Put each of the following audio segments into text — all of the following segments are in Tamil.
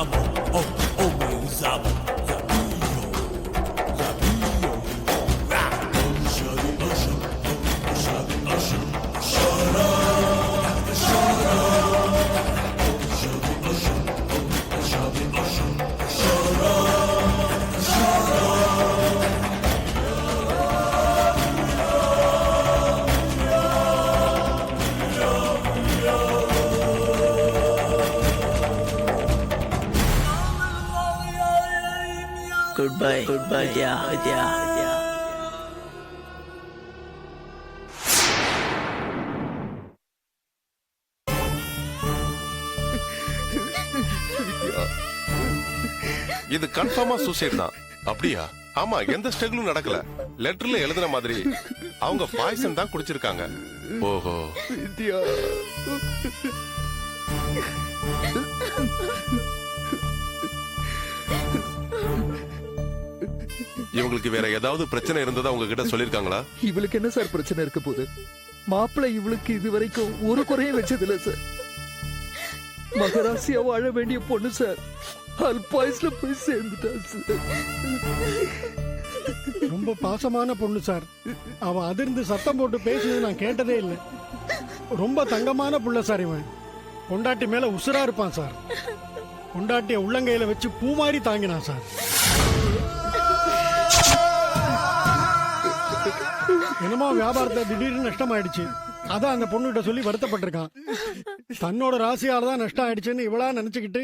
Zamo, oh, oh meu Zamo, Zabio, Zabio, Rah! Shari Usher, Shari Usher, Shara, Shara, Shari Usher, Shari Usher, Shara, Shara. Goodbye, Vidya. இது கன்ஃபார்மா சூசைட் தான். அப்படியா? ஆமா, எந்த ஸ்ட்ரகிளும் நடக்கல. லெட்டர்ல எழுதுன மாதிரி அவங்க பாய்சன் தான் குடிச்சிருக்காங்க. ஓஹோ. வித்யா, இவங்களுக்கு வேற ஏதாவது பிரச்சனை இருந்ததா உங்ககிட்ட சொல்லிருக்காங்களா? இவளுக்கு என்ன சார் பிரச்சனை இருக்க போகுது? மாப்பிள்ளை இவளுக்கு இது வரைக்கும் ஒரு குறையும் வச்சது இல்ல சார். மகராசியா வாழ வேண்டிய பொண்ணு சார், அல்பாயுஸ்ல போய் சேர்ந்துட்டா சார். ரொம்ப பாசமான பொண்ணு சார். அவன் அதிர்ந்து சத்தம் போட்டு பேசுனது நான் கேட்டதே இல்லை. ரொம்ப தங்கமான புள்ள சார். இவன் பொண்டாட்டி மேல உசுரா இருப்பான் சார். பொண்டாட்டிய உள்ளங்கையில வச்சு பூ மாதிரி தாங்கினான் சார். என்னமோ வியாபாரத்தை திடீர்னு நஷ்டம் ஆயிடுச்சு. அதான் அந்த பொண்ணுகிட்ட சொல்லி வருத்தப்பட்டிருக்கான். தன்னோட ராசியால தான் நஷ்டம் ஆயிடுச்சுன்னு இவளா நினைச்சுக்கிட்டு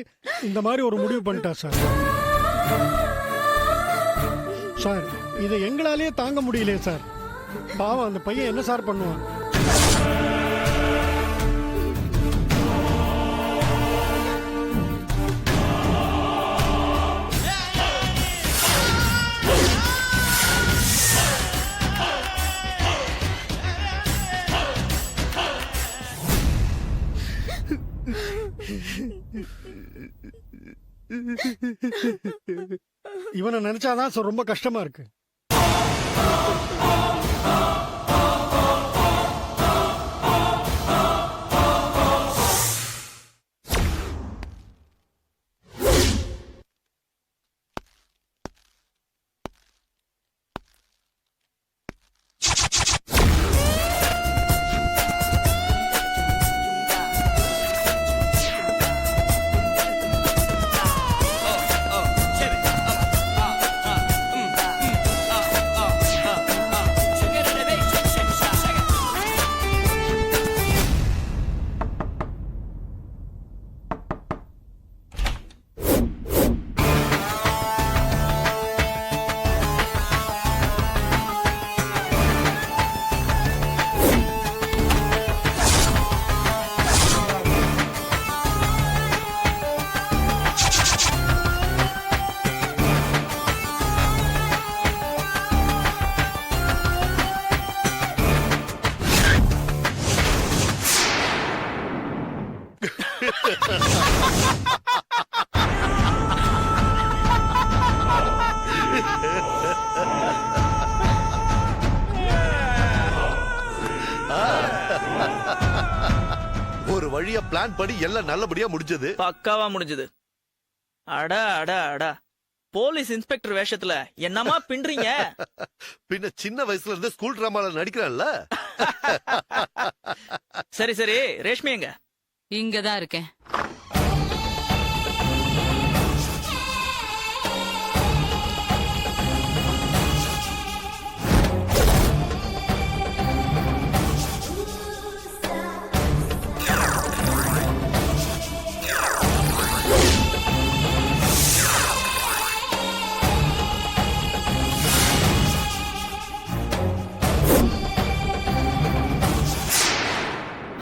இந்த மாதிரி ஒரு முடிவு பண்ணிட்டா சார். சார், இதை எங்களாலேயே தாங்க முடியலையே சார். பாவம் அந்த பையன் என்ன சார் பண்ணுவான்? இவனை நினைச்சாதான் சார் ரொம்ப கஷ்டமா இருக்கு. ஒரு வழியா பிளான் படி எல்லாம் நல்லபடியா முடிஞ்சது. பக்காவா முடிஞ்சது. அடா அடா அடா, போலீஸ் இன்ஸ்பெக்டர் வேஷத்துல என்னமா பின்றீங்க? பின்ன சின்ன வயசுல இருந்து ஸ்கூல் டிராமால நடிக்கிறான்ல. சரி சரி, ரேஷ்மி எங்க? இங்கதான் இருக்கேன்.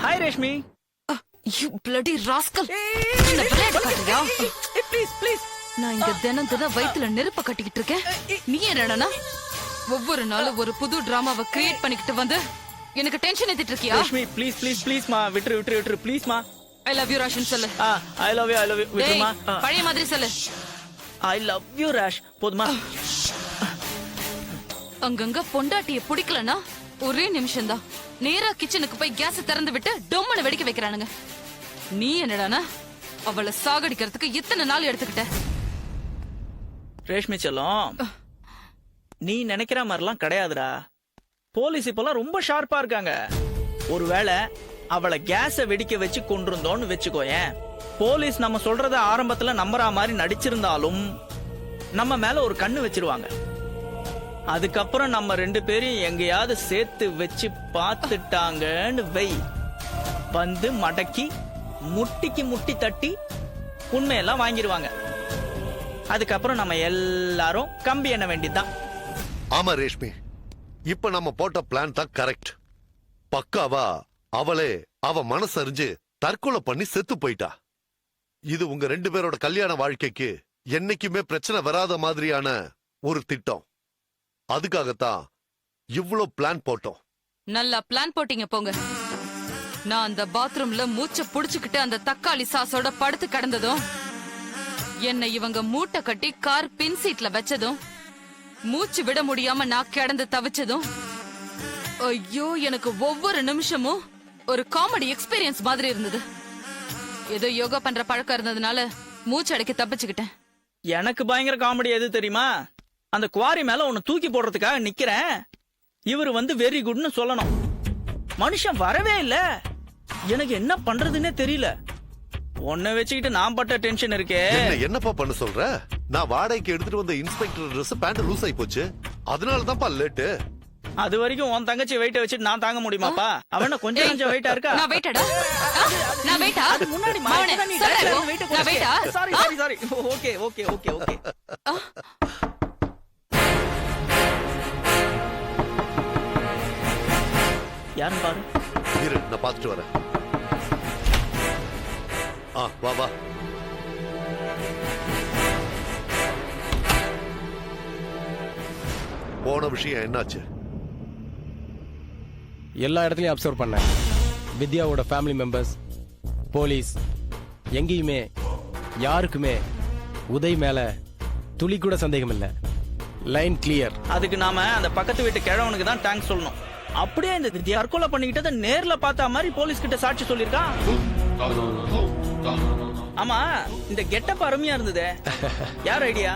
Hi Reshmi. You bloody rascal! என்ன விளையாட காட்டுறியா? Please please. நான் இங்க தினம் வயித்துல நெருப்ப கட்டிக்கிட்டு இருக்கேன். நீ என்னடா ஒவ்வொரு நாளும் ஒரு புது டிராமாவை கிரியேட் பண்ணிக்கிட்டு வந்து எனக்கு டென்ஷன் ஏத்திட்டு இருக்கியா? ரேஷ்மி ப்ளீஸ் ப்ளீஸ் ப்ளீஸ் மா, விட்டுரு விட்டுரு விட்டுரு ப்ளீஸ் மா. ஐ லவ் யூ ராஷன் சொல்லு. ஐ லவ் யூ விட்டுருமா. பழைய மாதிரி சொல்லு. ஐ லவ் யூ ராஷ், போதுமா? அங்கங்க பொண்டாட்டிய பிடிக்கலனா ஒரே நிமிஷம் தான் நேரா கிச்சனுக்கு போய் கேஸ் திறந்து விட்டு டொம்மனை வெடிக்க வைக்கிறானுங்க. நீ என்னடானா அவளை சாகடிக்கிறதுக்கு இத்தனை நாள் எடுத்துக்கிட்ட. ரேஷ்மி செல்லம், நீ நினைக்கிற மாதிரிலாம் கிடையாதுடா. போலீஸ் இப்பெல்லாம் ரொம்ப ஷார்ப்பா இருக்காங்க. ஒருவேளை அவளை கேஸ வெடிக்க வச்சு கொண்டிருந்தோன்னு வச்சுக்கோயேன், போலீஸ் நம்ம சொல்றத ஆரம்பத்துல நம்புற மாதிரி நடிச்சிருந்தாலும் நம்ம மேல ஒரு கண்ணு வச்சிருவாங்க. அதுக்கப்புறம் நம்ம 2 பேரையும் எங்கேயாவது சேர்த்து வச்சு பார்த்துட்டாங்கன்னு வை, வந்து மடக்கி முட்டிக்கு முட்டி தட்டி உண்மையெல்லாம் வாங்கிடுவாங்க. அதுக்கப்புறம் நம்ம எல்லாரும் கம்பி எண்ண வேண்டியதுதான். ஆமா ரேஷ்மி, இப்ப நம்ம போட்ட பிளான் தான் கரெக்ட். பக்காவா அவளே அவ மனசறிஞ்சு தற்கொலை பண்ணி செத்து போயிட்டா. இது உங்க 2 பேரோட கல்யாண வாழ்க்கைக்கு என்னைக்குமே பிரச்சனை வராத மாதிரியான ஒரு திட்டம். அதுக்காகத்தான் இவ்ளோ பிளான் போட்டோம். நல்லா பிளான் போட்டீங்க போங்க. நான் அந்த பாத்ரூம்ல மூச்சை புடிச்சுக்கிட்டு அந்த தக்காளி சாஸோட படுத்து கிடந்ததும், என்னை இவங்க மூட்டை கட்டி கார் பின் சீட்ல வச்சதும், மூச்சு விட முடியாம நான் கிடந்து தவிச்சதும், ஐயோ எனக்கு ஒவ்வொரு நிமிஷமும் ஒரு காமெடி எக்ஸ்பீரியன்ஸ் மாதிரி இருந்தது. ஏதோ யோகா பண்ற பழக்கம் இருந்ததுனால மூச்சு அடைக்க தப்பிச்சுக்கிட்டேன். எனக்கு பயங்கர காமெடி எது தெரியுமா? அந்த குவாரி மேல உன்னை தூக்கி போடுறதுக்காக நிக்கிறேன். இவரு வந்து வெரி குட்னு சொல்லணும். மனுஷன் வரவே இல்ல. எனக்கு என்ன பண்றதுன்னே தெரியல. உன்னை வச்சுக்கிட்டு நான் பட்ட டென்ஷன் இருக்கே. என்னப்பா பண்ண சொல்ற? நான் வாடகைக்கு எடுத்துட்டு வந்த இன்ஸ்பெக்டர் ட்ரெஸ் பேண்ட் லூஸ் ஆயி போச்சு. அதனாலதான்ப்பா லேட்டு. அது வரைக்கும் உன் தங்கச்சி வெயிட்ட வச்சுட்டு நான் தாங்க முடியுமாப்பா? அவன கொஞ்சம் கொஞ்சம் வெயிட்டா இருக்கா? நான் வெயிட்டடா? நான் வெயிட்டா? அது முன்னாடி மவனே, நான் வெயிட்டா? சாரி. ஓகே. யாருன்னு பாரு. இரு, நான் பார்த்துட்டு வரேன். வா. போன விஷயம் என்னாச்சு? எல்லா இடத்துலையும் அப்சர்வ் பண்ணேன். வித்யாவோட ஃபேமிலி மெம்பர்ஸ், போலீஸ், எங்கேயுமே யாருக்குமே உதய் மேல துளி கூட சந்தேகம் இல்லை. Line clear. அதுக்கு நாம அந்த பக்கத்து வீட்டு கிழவனுக்கு தான் தேங்க்ஸ் சொல்லணும். அப்படியே இந்த வித்யா தற்கொலை பண்ணிக்கிட்டத நேர்ல பார்த்த மாதிரி போலீஸ் கிட்ட சாட்சி சொல்லிருக்கான். ஆமா, இந்த கெட்டப் அருமையா இருந்ததே. யார் ஐடியா?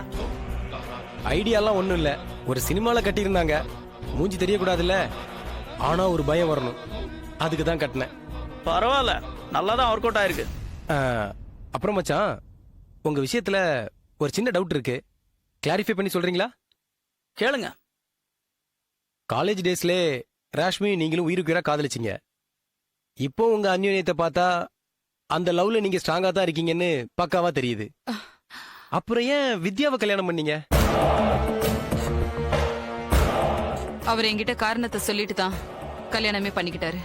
ஐடியாலாம் ஒண்ணும் இல்ல. ஒரு சினிமால கட்டியிருந்தாங்க. மூஞ்சி தெரியக்கூடாதுல்ல, ஆனா ஒரு பயம் வரணும், அதுக்கு தான் கட்டினேன். பரவாயில்ல, நல்லாதான் ஒர்க் அவுட் ஆயிருக்கு. அப்புறம் மச்சான், உங்க விஷயத்துல ஒரு சின்ன டவுட் இருக்கு. கிளாரிஃபை பண்ணி சொல்றீங்களா? கேளுங்க. காலேஜ் டேஸ்ல ராஷ்மி நீங்களும் உயிருக்கு உயிரா காதலிச்சிங்க. இப்போ உங்க அந்யோன்யத்தை பார்த்தா அந்த லவ்ல நீங்க ஸ்ட்ராங்கா தான் இருக்கீங்கன்னு பக்காவா தெரியுது. அப்புறம் ஏன் வித்யாவை கல்யாணம் பண்ணீங்க? அவர் என்கிட்ட காரணத்தை சொல்லிட்டு தான் கல்யாணமே பண்ணிக்கிட்டாரு.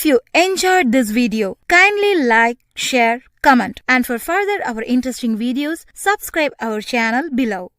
you enjoyed this video, kindly like, share, comment, and for further our interesting videos, subscribe our channel below.